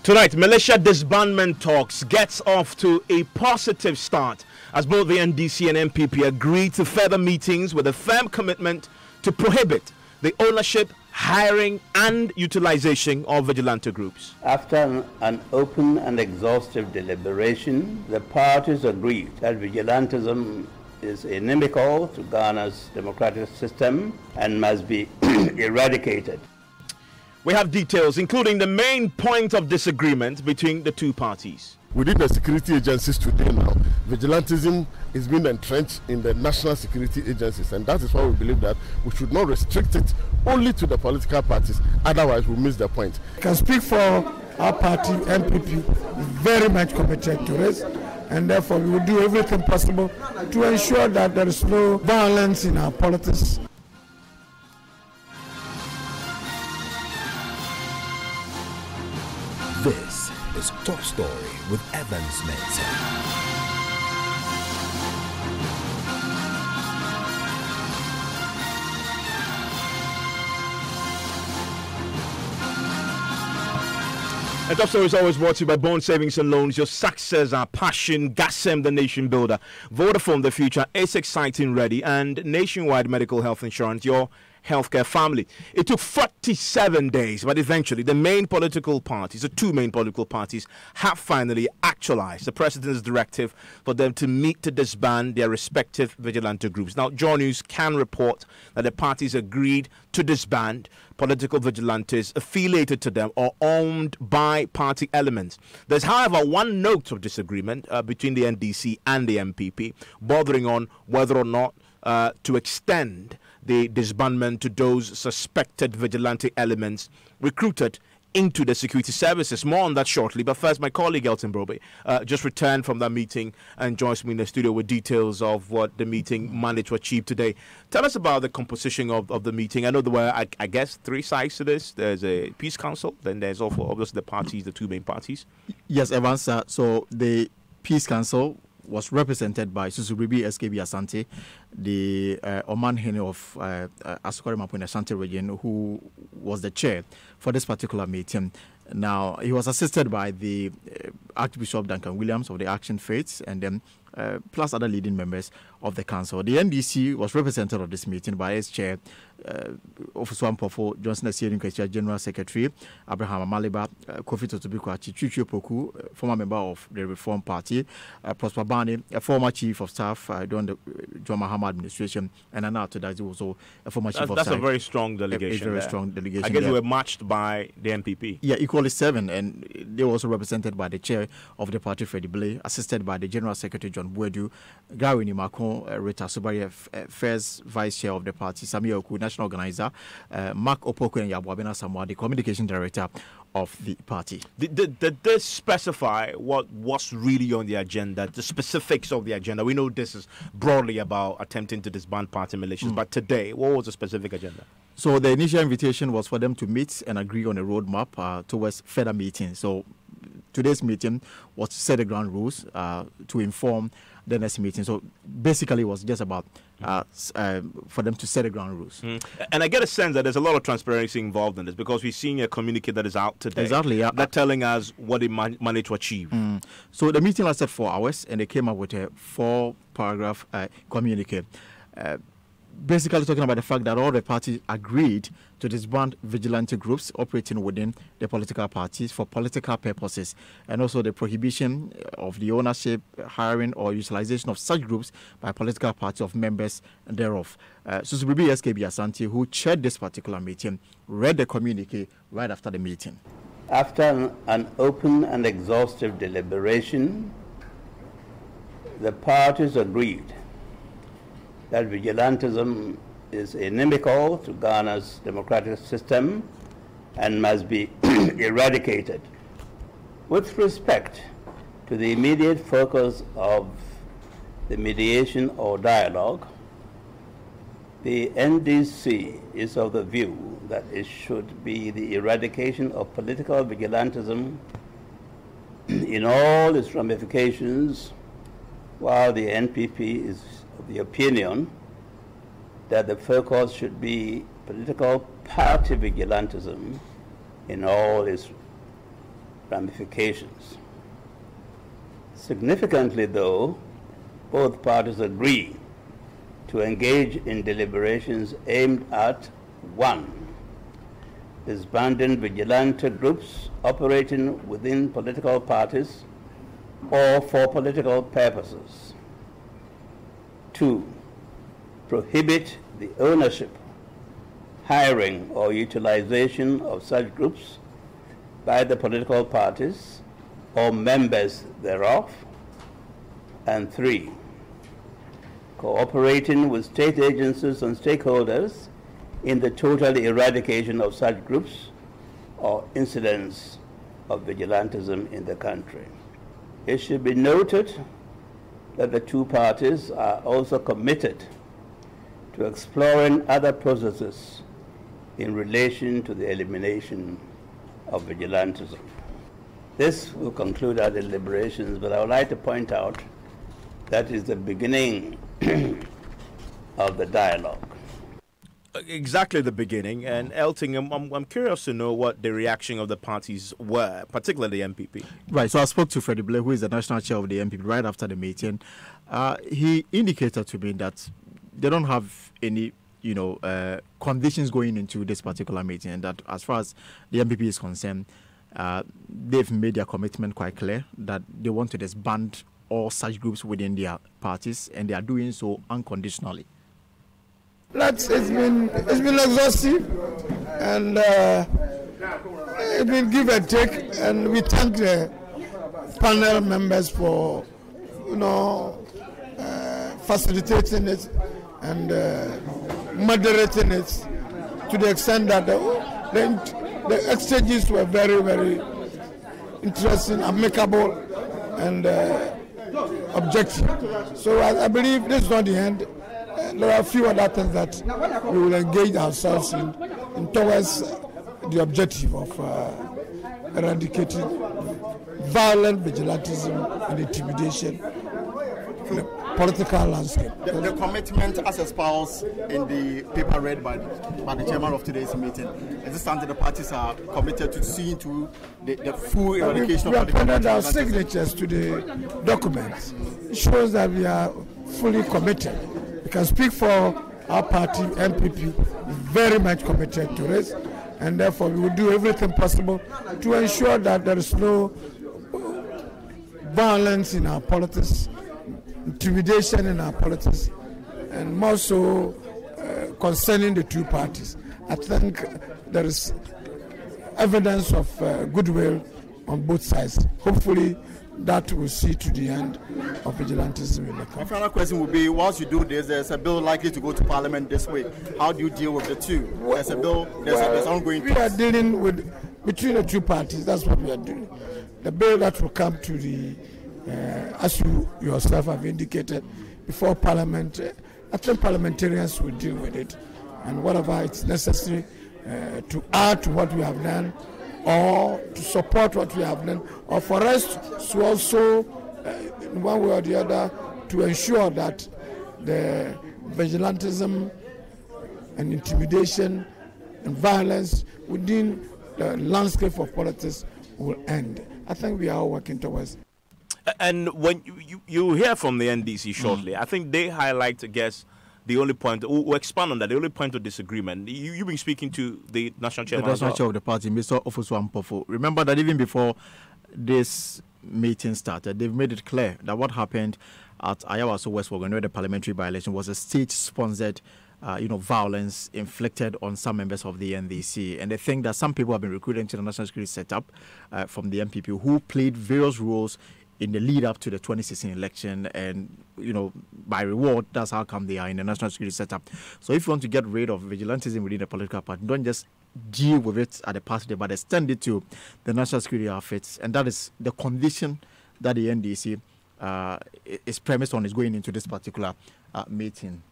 Tonight, militia disbandment talks gets off to a positive start as both the NDC and MPP agreed to further meetings with a firm commitment to prohibit the ownership, hiring and utilization of vigilante groups. After an open and exhaustive deliberation, the parties agreed that vigilantism is inimical to Ghana's democratic system and must be eradicated. We have details, including the main point of disagreement between the two parties. Within the security agencies today now, vigilantism is being entrenched in the national security agencies, and that is why we believe that we should not restrict it only to the political parties, otherwise we miss the point. I can speak for our party, MPP, very much committed to this, and therefore we will do everything possible to ensure that there is no violence in our politics. This is Top Story with Evans Mensah. And Top Story is always brought to you by Bond Savings and Loans. Your success, our passion, GASM, the nation builder. Vodafone, the future is exciting, ready, and Nationwide Medical Health Insurance, your healthcare family. It took 47 days, but eventually the main political parties, the two main political parties, have finally actualized the president's directive for them to meet to disband their respective vigilante groups. Now, Joy News can report that the parties agreed to disband political vigilantes affiliated to them or owned by party elements. There's, however, one note of disagreement between the NDC and the MPP, bordering on whether or not to extend the disbandment to those suspected vigilante elements recruited into the security services. More on that shortly. But first, my colleague Elton Brobe just returned from that meeting and joins me in the studio with details of what the meeting managed to achieve today. Tell us about the composition of the meeting. I know there were, I guess, three sides to this. There's a peace council, then there's also obviously the parties, the two main parties. Yes, Evans. So the peace council was represented by Susubiribi SKB Asante, the Oman Hene of Asukari Mapo Ashanti region, who was the chair for this particular meeting. Now, he was assisted by the Archbishop Duncan Williams of the Action Faiths, and then plus other leading members of the council. The NDC was represented at this meeting by its chair, Officer Mpofo Johnson Asierin, General Secretary Abraham Amaliba, Kofi Totobikwachi, Chuchu Poku, former member of the Reform Party, Prosper Bani, a former chief of staff during the John Mahama administration, and Anato Dazi was also a former chief of staff. That's a very strong delegation. A very strong delegation. I guess they were matched by the MPP. Yeah, equally 7, and they were also represented by the chair of the party, Freddie Blay, assisted by the General Secretary John Buedu, Gary Nimakon, Rita Subari, first vice chair of the party, Samia Oku, national organizer, Mark Opoko and Yabwabena Samoa, the communication director of the party. Did this specify what was really on the agenda, the specifics of the agenda? We know this is broadly about attempting to disband party militias, but today, what was the specific agenda? So the initial invitation was for them to meet and agree on a roadmap towards further meetings. So today's meeting was to set the ground rules to inform the next meeting. So basically, it was just about for them to set the ground rules. And I get a sense that there's a lot of transparency involved in this, because we've seen a communique that is out today. Exactly, yeah. That telling us what they managed to achieve. So the meeting lasted 4 hours, and they came up with a 4-paragraph communique. Basically talking about the fact that all the parties agreed to disband vigilante groups operating within the political parties for political purposes, and also the prohibition of the ownership, hiring or utilization of such groups by political parties of members thereof. Susubiribi SKB Asante, who chaired this particular meeting, read the communique right after the meeting. After an open and exhaustive deliberation, the parties agreed that vigilantism is inimical to Ghana's democratic system and must be eradicated. With respect to the immediate focus of the mediation or dialogue, the NDC is of the view that it should be the eradication of political vigilantism in all its ramifications, while the NPP is of the opinion that the focus should be political party vigilantism in all its ramifications. Significantly, though, both parties agree to engage in deliberations aimed at 1. Disbanding vigilante groups operating within political parties or for political purposes. 2. Prohibit the ownership, hiring, or utilization of such groups by the political parties or members thereof. And 3. Cooperating with state agencies and stakeholders in the total eradication of such groups or incidents of vigilantism in the country. It should be noted that the two parties are also committed to exploring other processes in relation to the elimination of vigilantism. This will conclude our deliberations, but I would like to point out that is the beginning of the dialogue. Exactly the beginning. And Elting, I'm curious to know what the reaction of the parties were, particularly the MPP. Right, so I spoke to Freddie Blair, who is the national chair of the MPP, right after the meeting. He indicated to me that they don't have any, conditions going into this particular meeting, and that as far as the MPP is concerned, they've made their commitment quite clear that they want to disband all such groups within their parties, and they are doing so unconditionally. It's been exhaustive, and it's been give and take, and we thank the panel members for facilitating it and moderating it to the extent that the exchanges were very, very interesting, amicable, and objective. So I believe this is not the end. There are a few other things that we will engage ourselves in towards the objective of eradicating violent vigilantism and intimidation in the political landscape. The commitment as espoused in the paper read by the chairman of today's meeting, is this something the parties are committed to seeing to the full eradication of we have put our signatures to the document. It shows that we are fully committed. We can speak for our party, MPP, very much committed to this, and therefore we will do everything possible to ensure that there is no violence in our politics, intimidation in our politics, and more so concerning the two parties. I think there is evidence of goodwill on both sides. Hopefully, that will see to the end of vigilantism in the country. My final question would be, once you do this, there's a bill likely to go to Parliament this week. How do you deal with the two? There's a bill, there's ongoing... We are dealing with, between the two parties, that's what we are doing. The bill that will come to the, as you yourself have indicated, before Parliament, I think parliamentarians will deal with it. And whatever it's necessary to add to what we have done, or to support what we have done, or for us to also, in one way or the other, to ensure that the vigilantism and intimidation and violence within the landscape of politics will end. I think we are all working towards. And when you hear from the NDC shortly, I think they highlight, I guess, the only point, we'll expand on that, the only point of disagreement. You've been speaking to the national chairman. The national chair of the party, Mr. Ofosu Ampofo. Remember that even before this meeting started, they've made it clear that what happened at Ayawaso West Wogan, where the parliamentary by-election was a state-sponsored violence inflicted on some members of the NDC. And they think that some people have been recruited to the national security setup from the MPP who played various roles in the lead up to the 2016 election, and by reward, that's how come they are in the national security setup. So if you want to get rid of vigilantism within the political party, don't just deal with it at the party, but extend it to the national security outfits, and that is the condition that the NDC is premised on, is going into this particular meeting.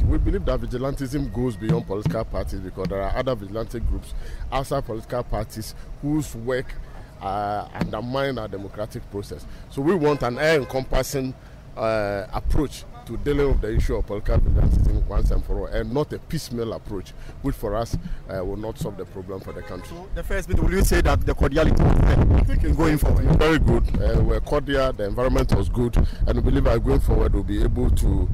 We believe that vigilantism goes beyond political parties, because there are other vigilante groups outside political parties whose work undermine our democratic process. So we want an all-encompassing approach to dealing with the issue of political vigilantism once and for all, and not a piecemeal approach, which for us will not solve the problem for the country. So the first bit, will you say that the cordiality was there? I think it's going forward. Very good. We're cordial, the environment was good, and we believe that going forward we'll be able to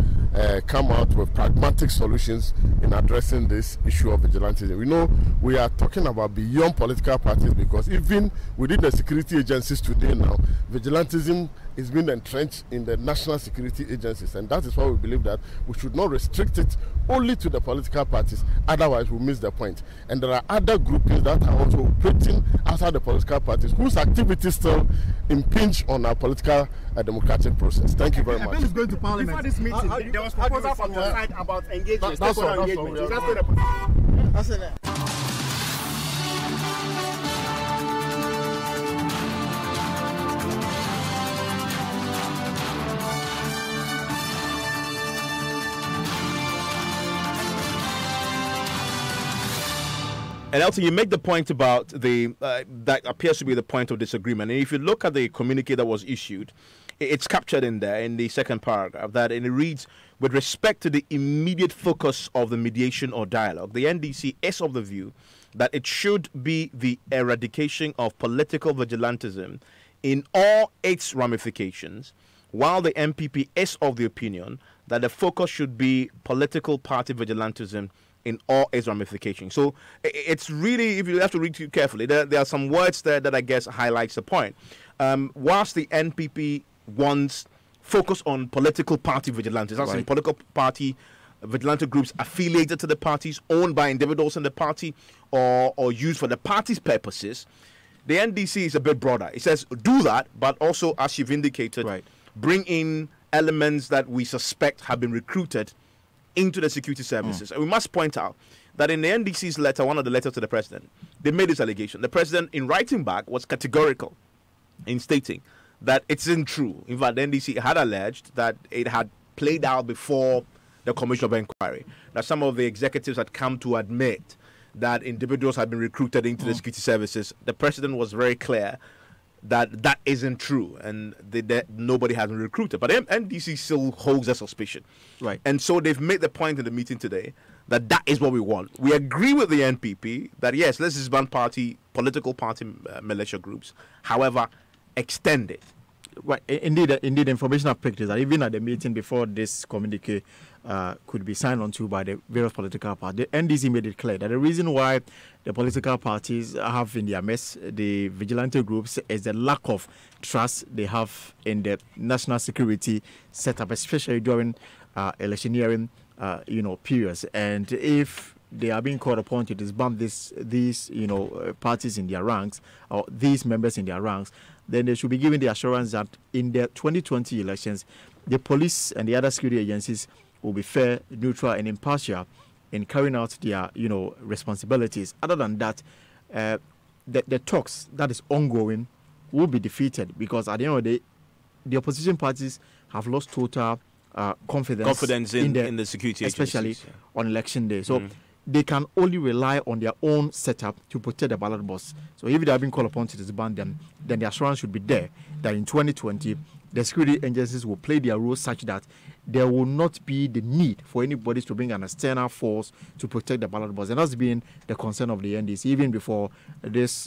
come out with pragmatic solutions in addressing this issue of vigilantism. We know we are talking about beyond political parties, because even within the security agencies today now, vigilantism is being entrenched in the national security agencies, and that is why we believe that we should not restrict it only to the political parties, otherwise we'll miss the point. And there are other groupings that are also operating outside the political parties whose activities still impinge on our political democratic process. Thank you very much. The bill is going to Parliament. Before this meeting, there was proposal from your side about engagement. That's all. That's it. And Elton, you make the point about the that appears to be the point of disagreement. And if you look at the communique that was issued, it's captured in there in the second paragraph that, and it reads, with respect to the immediate focus of the mediation or dialogue, the NDC is of the view that it should be the eradication of political vigilantism in all its ramifications, while the MPP is of the opinion that the focus should be political party vigilantism in all its ramifications. So it's really, if you have to read it carefully, there are some words there that I guess highlights the point. Whilst the NPP wants focus on political party vigilantes, that's in political party vigilante groups affiliated to the parties, owned by individuals in the party, or used for the party's purposes, the NDC is a bit broader. It says do that, but also, as you've indicated, bring in elements that we suspect have been recruited into the security services. And we must point out that in the NDC's letter, one of the letters to the president, they made this allegation. The president, in writing back, was categorical in stating that it isn't true. In fact, the NDC had alleged that it had played out before the Commission of Inquiry, that some of the executives had come to admit that individuals had been recruited into the security services. The president was very clear that that isn't true, and that nobody has been recruited. But NDC still holds a suspicion. Right. And so they've made the point in the meeting today that that is what we want. We agree with the NPP that, yes, let's disband political party militia groups. However, extend it. Right. Indeed, information I've picked is that even at the meeting before this communique could be signed onto by the various political parties, the NDC made it clear that the reason why the political parties have in their mess the vigilante groups is the lack of trust they have in the national security setup, especially during electioneering periods. And if they are being called upon to disband these parties in their ranks, or these members in their ranks, then they should be given the assurance that in the 2020 elections, the police and the other security agencies will be fair, neutral, and impartial in carrying out their responsibilities. Other than that, the talks that is ongoing will be defeated, because at the end of the day, the opposition parties have lost total confidence in the security agencies, especially on election day. So they can only rely on their own setup to protect the ballot box. So if they have been called upon to disband them, then the assurance should be there that in 2020, the security agencies will play their role such that there will not be the need for anybody to bring an external force to protect the ballot box. And that's been the concern of the NDC even before this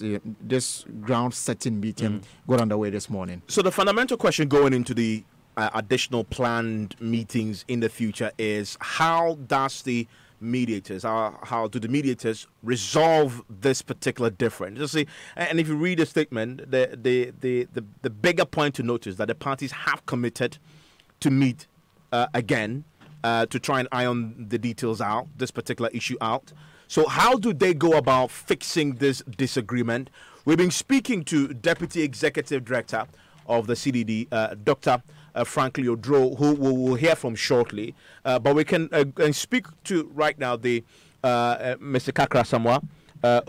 ground-setting meeting got underway this morning. So the fundamental question going into the additional planned meetings in the future is, how does the mediators, how do the mediators resolve this particular difference? You see, and if you read the statement, the bigger point to note is that the parties have committed to meet again to try and iron the details out, this particular issue out. So how do they go about fixing this disagreement? We've been speaking to Deputy Executive Director of the CDD, Dr. Franklin Odro, who we will hear from shortly. But we can speak to right now the Mr. Kakra Samwa,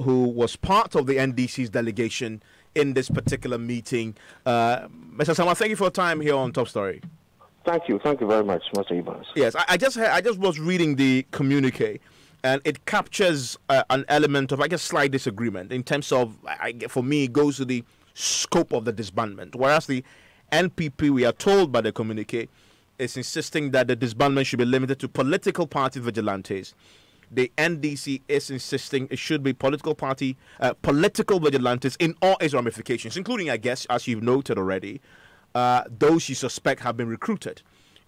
who was part of the NDC's delegation in this particular meeting. Mr. Samwa, thank you for your time here on Top Story. Thank you very much, Mr. Evans. Yes, I just was reading the communique, and it captures an element of, I guess, slight disagreement in terms of, for me, it goes to the scope of the disbandment, whereas the NPP, we are told by the communique, is insisting that the disbandment should be limited to political party vigilantes. The NDC is insisting it should be political vigilantes in all its ramifications, including, I guess, as you've noted already, those you suspect have been recruited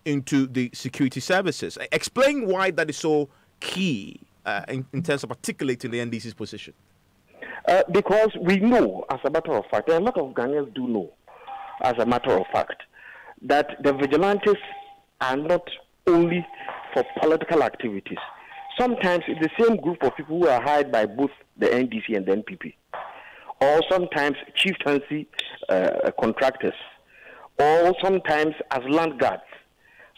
into the security services. Explain why that is so key in terms of articulating the NDC's position. Because we know, as a matter of fact, a lot of Ghanaians do know, as a matter of fact, that the vigilantes are not only for political activities. Sometimes it's the same group of people who are hired by both the NDC and the NPP, or sometimes chieftaincy contractors, or sometimes as land guards,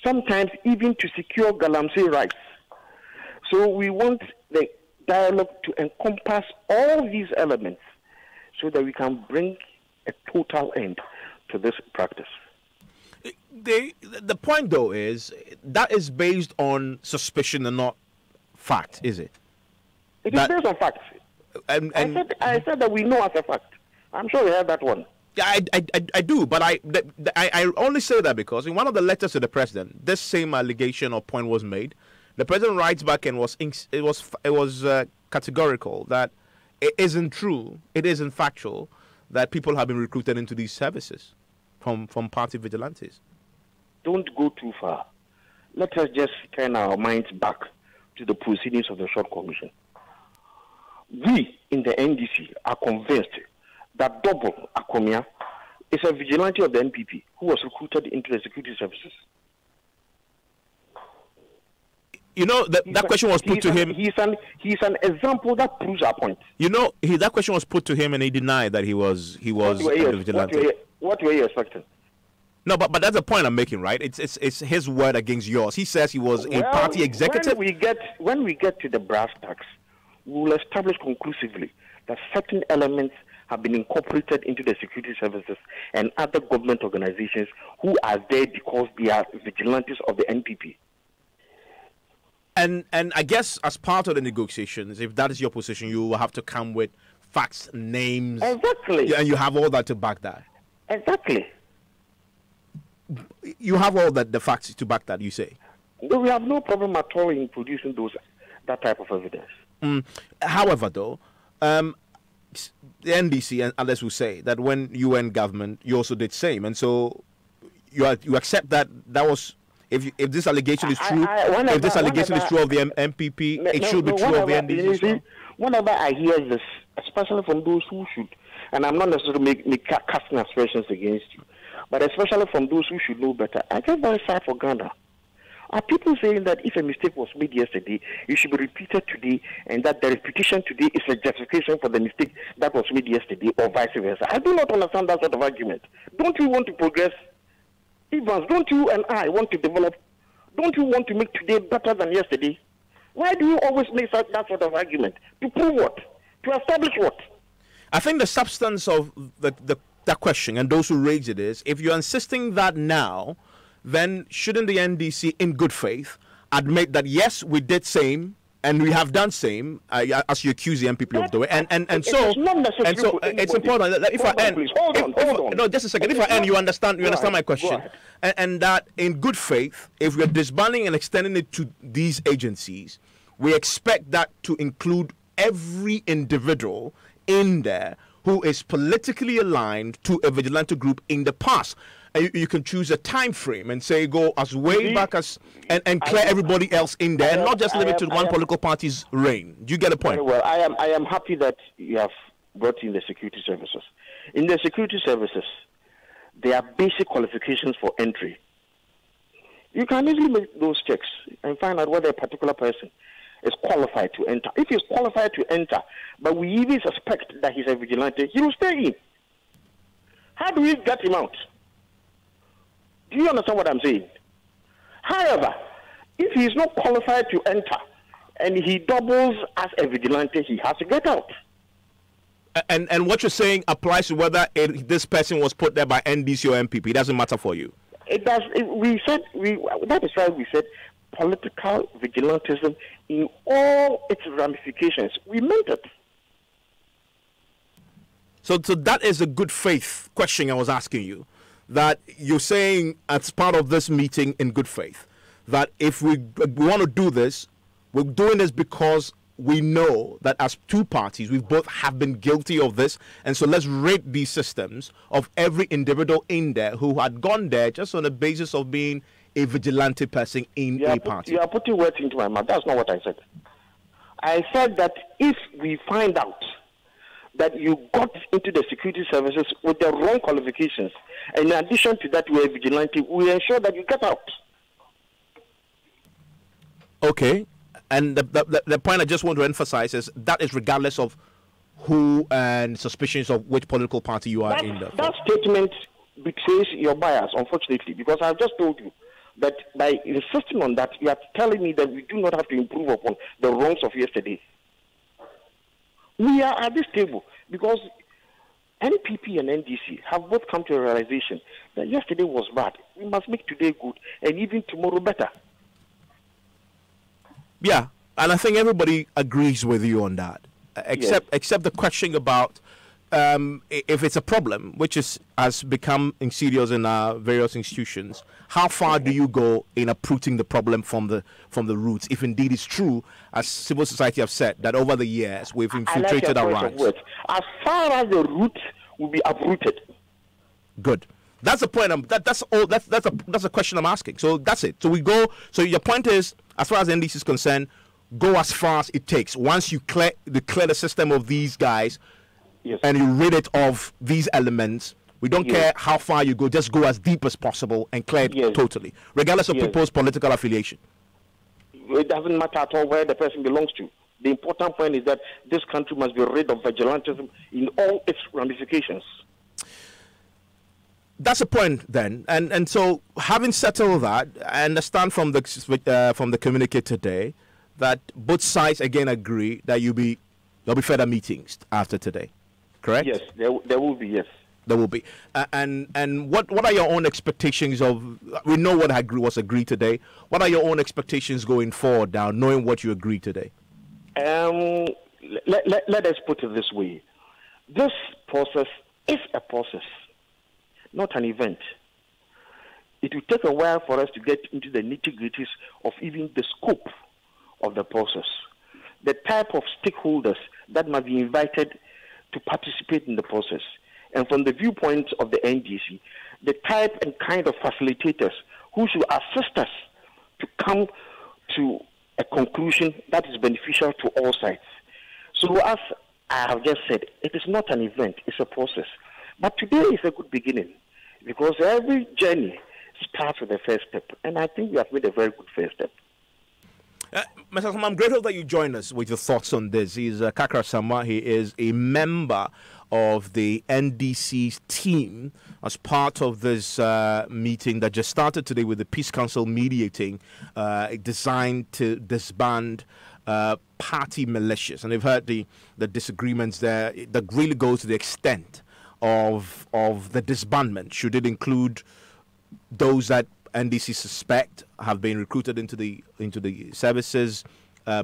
sometimes even to secure Galamsey rights. So we want the dialogue to encompass all these elements so that we can bring a total end to this practice. The point, though, is that is based on suspicion and not fact, is it? It is based on facts. I said that we know as a fact. I'm sure you heard that one. Yeah, I do, but I only say that because in one of the letters to the president, this same allegation or point was made. The president writes back and was categorical that it isn't true, it isn't factual that people have been recruited into these services from party vigilantes. Don't go too far. Let us just turn our minds back to the proceedings of the Short Commission. We in the NDC are convinced that Double Akomia is a vigilante of the NPP who was recruited into the security services. You know, that question was put to him. He's an example that proves our point. You know, that question was put to him and he denied that he was a vigilante. What were you expecting? No, but that's the point I'm making, right? It's his word against yours. He says he was a party executive. When we get to the brass tacks, we will establish conclusively that certain elements have been incorporated into the security services and other government organizations who are there because they are vigilantes of the NPP. And I guess as part of the negotiations, if that is your position, you will have to come with facts, names. Exactly. And you have all that to back that. Exactly. You have all the facts to back that, you say? No, we have no problem at all in producing that type of evidence. However, though, the NDC and others will say that when you were in government, you also did same. And so you accept that was... If this allegation is true, if this allegation is true of the MPP, it should be true of the NDC as well. Whenever I hear this, especially from those who should, and I'm not necessarily casting aspersions against you, but especially from those who should know better, I get very sad for Ghana. Are people saying that if a mistake was made yesterday, it should be repeated today, and that the repetition today is a justification for the mistake that was made yesterday, or vice versa? I do not understand that sort of argument. Don't we want to progress? Evans, don't you and I want to develop? Don't you want to make today better than yesterday? Why do you always make that sort of argument? To prove what? To establish what? I think the substance of that question and those who raise it is, if you're insisting that now, then shouldn't the NDC, in good faith, admit that yes, we did same and we have done same, as you accuse the MPP of doing, and so it's important. If I end, hold on. No, just a second. If I end, you understand my question, and that in good faith, if we're disbanding and extending it to these agencies, we expect that to include every individual in there who is politically aligned to a vigilante group in the past. You can choose a time frame and say go as way back as and clear everybody else in there, and not just limit to one political party's reign. Do you get the point? Very well, I am happy that you have brought in the security services. In the security services, there are basic qualifications for entry. You can easily make those checks and find out whether a particular person is qualified to enter. If he's qualified to enter, but we even suspect that he's a vigilante, he will stay in. How do we get him out? Do you understand what I'm saying? However, if he is not qualified to enter and he doubles as a vigilante, he has to get out. And what you're saying applies to whether this person was put there by NDC or MPP. It doesn't matter for you. It does. That is why we said political vigilantism in all its ramifications. We meant it. So that is a good faith question I was asking you. that you're saying as part of this meeting in good faith, that if we want to do this, we're doing this because we know that as two parties, we both have been guilty of this. And so let's rate these systems of every individual in there who had gone there just on the basis of being a vigilante person in a party. You are putting words into my mouth. That's not what I said. I said that if we find out that you got into the security services with the wrong qualifications, and in addition to that, you are a vigilante, we ensure that you get out. Okay. And the point I just want to emphasize is that is regardless of who and suspicions of which political party you are in. That statement betrays your bias, unfortunately, because I've just told you that by insisting on that, you are telling me that we do not have to improve upon the wrongs of yesterday. We are at this table because NPP and NDC have both come to a realization that yesterday was bad. We must make today good and even tomorrow better. Yeah, and I think everybody agrees with you on that, except the question about if it's a problem, which has become insidious in our various institutions. How far do you go in uprooting the problem from the roots? If indeed it's true, as civil society have said, that over the years we've infiltrated our ranks. As far as the roots will be uprooted. Good. That's the point. That's a question I'm asking. So that's it. So we go. So your point is, as far as NDC is concerned, go as far as it takes. Once you clear the system of these guys, and you rid it of these elements, we don't care how far you go. Just go as deep as possible and clear it totally, regardless of people's political affiliation. It doesn't matter at all where the person belongs to. The important point is that this country must be rid of vigilantism in all its ramifications. That's the point then, and so having settled that, I understand from the communique today that both sides again agree that there'll be further meetings after today, correct? Yes, there will be. Yes, there will be. And what are your own expectations of? We know what was agreed today. What are your own expectations going forward now, knowing what you agreed today? Let us put it this way: this process is a process, not an event. It will take a while for us to get into the nitty-gritties of even the scope of the process, the type of stakeholders that must be invited to participate in the process, and from the viewpoint of the NDC, the type and kind of facilitators who should assist us to come to a conclusion that is beneficial to all sides. So as I have just said, it is not an event, it's a process. But today is a good beginning, because every journey starts with the first step, and I think we have made a very good first step. Mr. Sam, I'm grateful that you joined us with your thoughts on this. He's Kakra Samoah. He is a member of the NDC's team as part of this meeting that just started today with the Peace Council mediating, designed to disband party militias. And they've heard the disagreements there that really goes to the extent of the disbandment. Should it include those that NDC suspect have been recruited into the services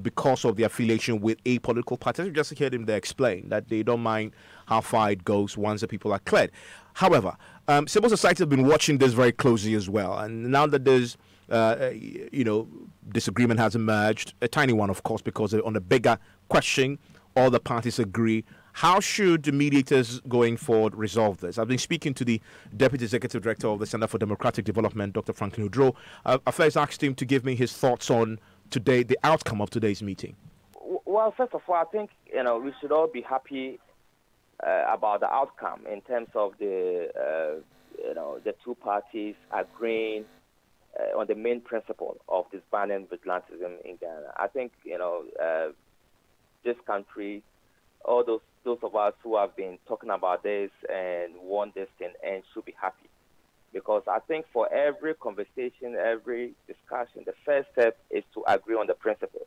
because of their affiliation with a political party? We just heard him there explain that they don't mind how far it goes once the people are cleared. However, civil society have been watching this very closely as well, and now that there's disagreement has emerged, a tiny one, of course, because on a bigger question, all the parties agree. How should the mediators going forward resolve this? I've been speaking to the Deputy Executive Director of the Center for Democratic Development, Dr. Franklin Udro. I first asked him to give me his thoughts on today, the outcome of today's meeting. Well, first of all, I think we should all be happy about the outcome in terms of the two parties agreeing on the main principle of disbanding vigilantism in Ghana. I think this country, all those of us who have been talking about this and want this thing end should be happy, because I think for every conversation, every discussion, the first step is to agree on the principle,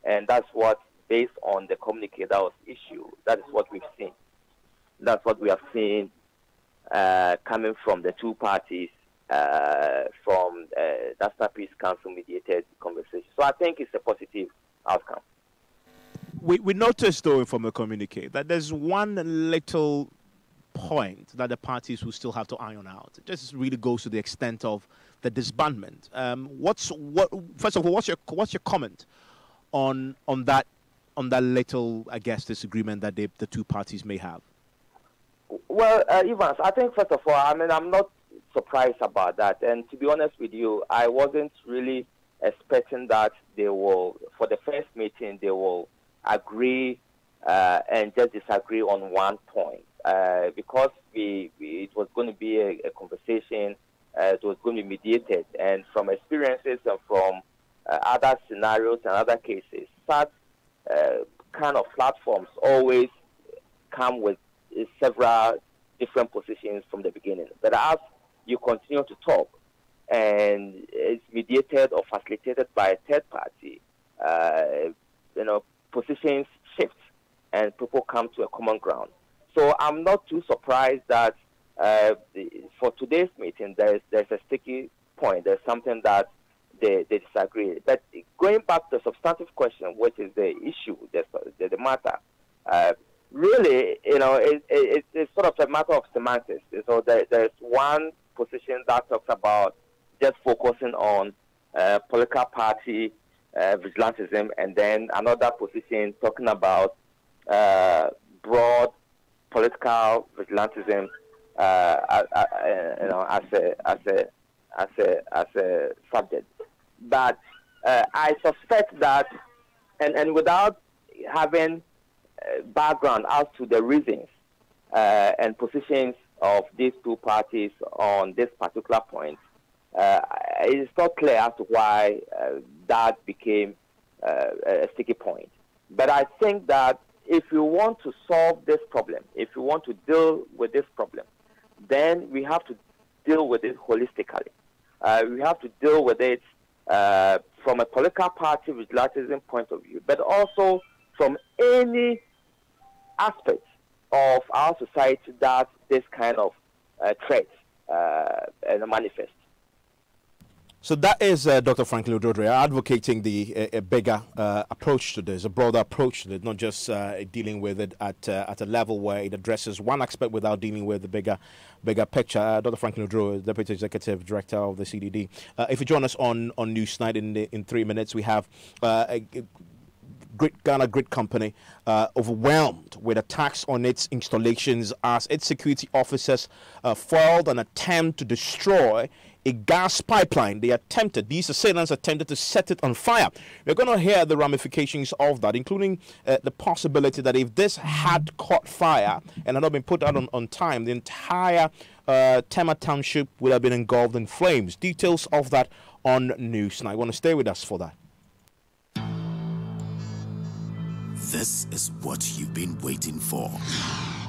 and that's what, based on the communique that was issued, that is what we've seen. That's what we have seen coming from the two parties from that's the Peace Council mediated conversation. So I think it's a positive outcome. We noticed, though, from the communique that there's one little point that the parties will still have to iron out. It just really goes to the extent of the disbandment. First of all, what's your comment on that little, I guess, disagreement that the two parties may have? Well, Evans, I think first of all, I'm not surprised about that. And to be honest with you, I wasn't really expecting that they will, for the first meeting, they will agree and just disagree on one point. Because it was going to be a conversation, it was going to be mediated. And from experiences and from other scenarios and other cases, such kind of platforms always come with several different positions from the beginning. But as you continue to talk and it's mediated or facilitated by a third party, positions shift and people come to a common ground. So I'm not too surprised that for today's meeting there's a sticky point. There's something that they disagree. But going back to the substantive question, which is the issue, the matter, really, it's sort of a matter of semantics. So there's one position that talks about just focusing on political party vigilantism, and then another position talking about broad political vigilantism as a subject. But I suspect that, and without having background as to the reasons and positions of these two parties on this particular point, it is not clear as to why that became a sticky point. But I think that if you want to solve this problem, if you want to deal with this problem, then we have to deal with it holistically. We have to deal with it from a political party vigilantism point of view, but also from any aspect of our society that this kind of threat manifests. So that is Dr. Franklin Odrodre advocating a bigger approach to this, a broader approach to it, not just dealing with it at a level where it addresses one aspect without dealing with the bigger picture. Dr. Franklin Odrodre, Deputy Executive Director of the CDD. If you join us on Newsnight in 3 minutes, we have a Ghana Grid Company overwhelmed with attacks on its installations as its security officers foiled an attempt to destroy a gas pipeline. These assailants attempted to set it on fire. We're going to hear the ramifications of that, including the possibility that if this had caught fire and had not been put out on time, the entire Tema Township would have been engulfed in flames. Details of that on Newsnight. I want to stay with us for that. This is what you've been waiting for.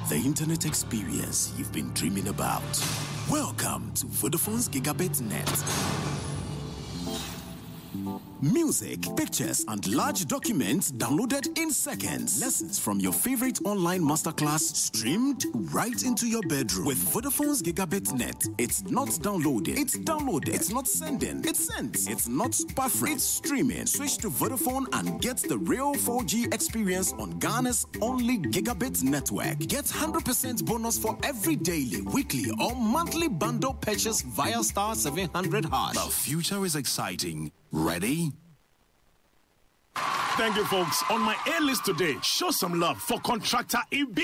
The internet experience you've been dreaming about. Welcome to Vodafone's Gigabit Net. Music, pictures, and large documents downloaded in seconds. Lessons from your favorite online masterclass streamed right into your bedroom. With Vodafone's Gigabit Net, it's not downloading, it's downloaded. It's not sending, it's sent. It's not buffering, it's streaming. Switch to Vodafone and get the real 4G experience on Ghana's only Gigabit network. Get 100% bonus for every daily, weekly, or monthly bundle purchase via star 700 hash. The future is exciting. Ready? Thank you, folks. On my A list today, show some love for Contractor EB.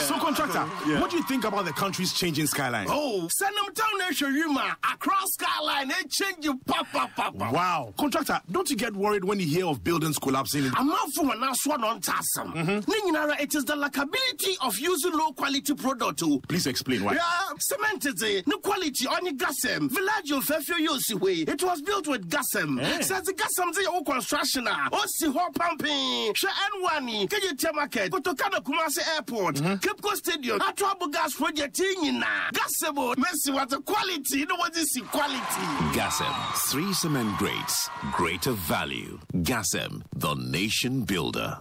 So, Contractor, what do you think about the country's changing skyline? Oh, send them down there, Yuma. Across skyline, they change you, papa. Wow. Contractor, don't you get worried when you hear of buildings collapsing? I'm out for an one on Tassam. It is the likability of using low quality product. Please explain why. Yeah, cement is no quality on your gasem. Village of Fefu. It was built with gasem. Says the gasem construction. Osi ho pumping. She N1. Kenya Market. Kotokana Kumasi Airport. Cape Coast Stadium. Atrabu gas project in Gasebo. Messi what the quality. You know what is quality? Gasem. 3 cement grades. Greater value. Gasem. The nation builder.